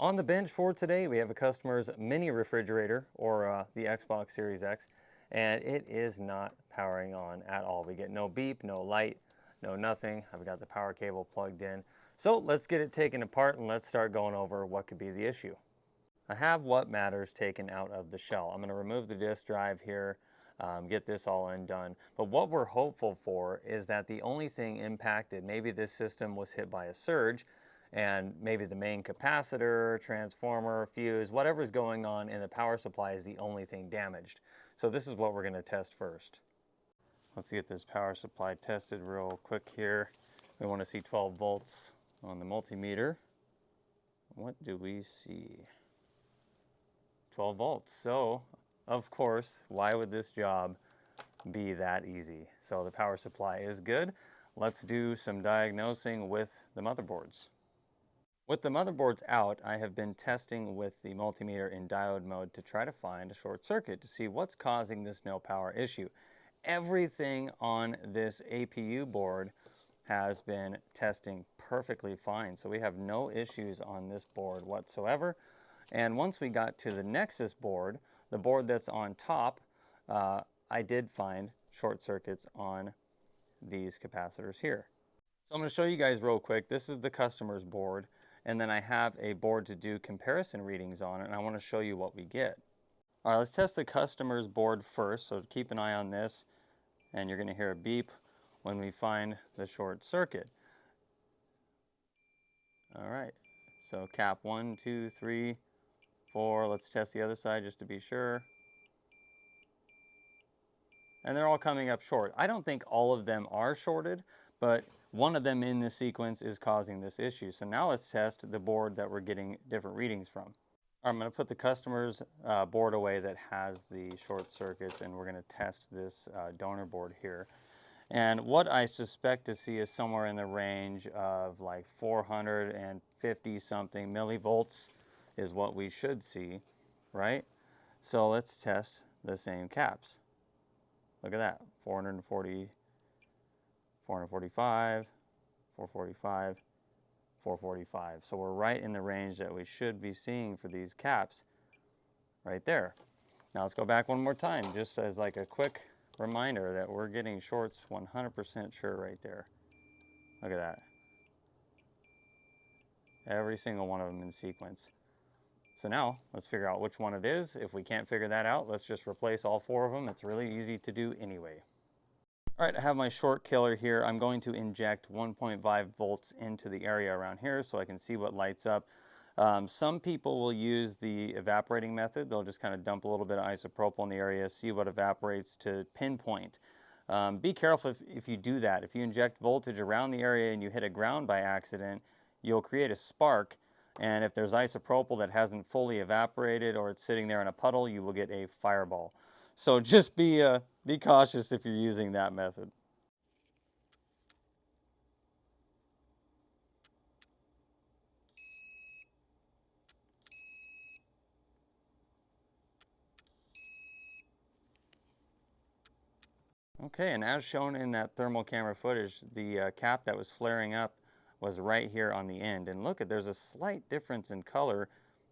On the bench for today, we have a customer's mini refrigerator, or the Xbox Series X, and it is not powering on at all. We get no beep, no light, no nothing. I've got the power cable plugged in. So let's get it taken apart and let's start going over what could be the issue. I have what matters taken out of the shell. I'm going to remove the disk drive here, get this all undone. But what we're hopeful for is that the only thing impacted, maybe this system was hit by a surge, and maybe the main capacitor, transformer, fuse, whatever's going on in the power supply is the only thing damaged. So this is what we're going to test first. Let's get this power supply tested real quick here. We want to see 12 volts on the multimeter. What do we see? 12 volts. So, of course, why would this job be that easy? So the power supply is good. Let's do some diagnosing with the motherboards. With the motherboards out, I have been testing with the multimeter in diode mode to try to find a short circuit to see what's causing this no power issue. Everything on this APU board has been testing perfectly fine, so we have no issues on this board whatsoever. And once we got to the Nexus board, the board that's on top, I did find short circuits on these capacitors here. So I'm going to show you guys real quick. This is the customer's board, and then I have a board to do comparison readings on, and I want to show you what we get. All right, let's test the customer's board first, so keep an eye on this, and you're going to hear a beep when we find the short circuit. All right, so cap 1, 2, 3, 4. Let's test the other side just to be sure. And they're all coming up short. I don't think all of them are shorted, but one of them in this sequence is causing this issue. So now let's test the board that we're getting different readings from. I'm going to put the customer's board away that has the short circuits, and we're going to test this donor board here. And what I suspect to see is somewhere in the range of like 450 something millivolts is what we should see, right? So let's test the same caps. Look at that, 440, 445, 445, 445. So we're right in the range that we should be seeing for these caps right there. Now let's go back one more time, just as like a quick reminder that we're getting shorts 100% sure right there. Look at that. Every single one of them in sequence. So now let's figure out which one it is. If we can't figure that out, let's just replace all 4 of them. It's really easy to do anyway. All right, I have my short killer here. I'm going to inject 1.5 volts into the area around here so I can see what lights up. Some people will use the evaporating method. They'll just kind of dump a little bit of isopropyl in the area, see what evaporates to pinpoint. Be careful if you do that. If you inject voltage around the area and you hit a ground by accident, you'll create a spark. And if there's isopropyl that hasn't fully evaporated or it's sitting there in a puddle, you will get a fireball. So just be cautious if you're using that method. Okay, and as shown in that thermal camera footage, the cap that was flaring up was right here on the end. And look, there's a slight difference in color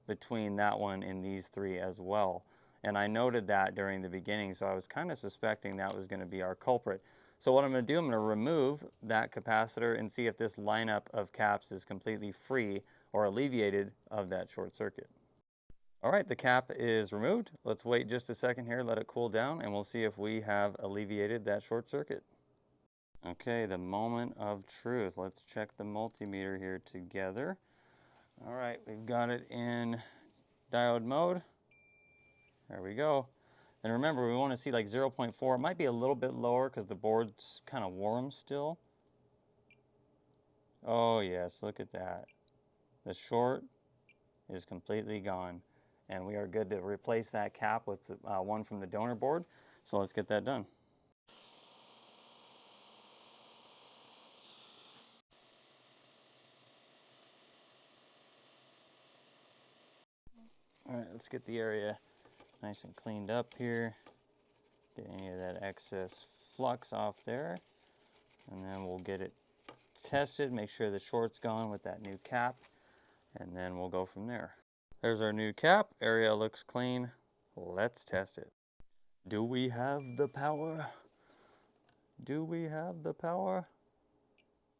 between that one and these 3 as well. And I noted that during the beginning, so I was kind of suspecting that was going to be our culprit. So what I'm going to do, I'm going to remove that capacitor and see if this lineup of caps is completely free or alleviated of that short circuit. All right, the cap is removed. Let's wait just a second here, let it cool down, and we'll see if we have alleviated that short circuit. Okay, the moment of truth. Let's check the multimeter here together. All right, we've got it in diode mode. There we go. And remember, we want to see like 0.4. It might be a little bit lower because the board's kind of warm still. Oh yes, look at that. The short is completely gone. And we are good to replace that cap with one from the donor board. So let's get that done. All right, let's get the area nice and cleaned up here. Get any of that excess flux off there. And then we'll get it tested, make sure the short's gone with that new cap. and then we'll go from there. There's our new cap. Area looks clean. Let's test it. Do we have the power? Do we have the power?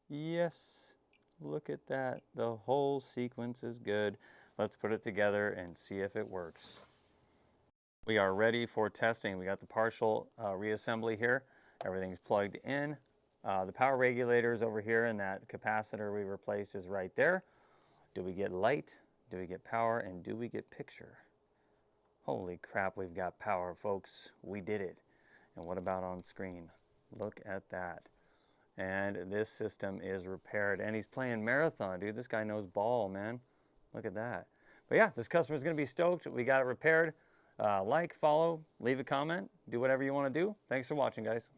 Yes. Look at that. The whole sequence is good. Let's put it together and see if it works. We are ready for testing. We got the partial reassembly here. Everything's plugged in. The power regulator's over here, and that capacitor we replaced is right there. Do we get light? Do we get power? And do we get picture? Holy crap, we've got power, folks. We did it. And what about on screen? Look at that. And this system is repaired. And he's playing marathon, dude. This guy knows ball, man. Look at that. But yeah, this customer's going to be stoked. We got it repaired. Like, follow, leave a comment, do whatever you want to do. Thanks for watching, guys.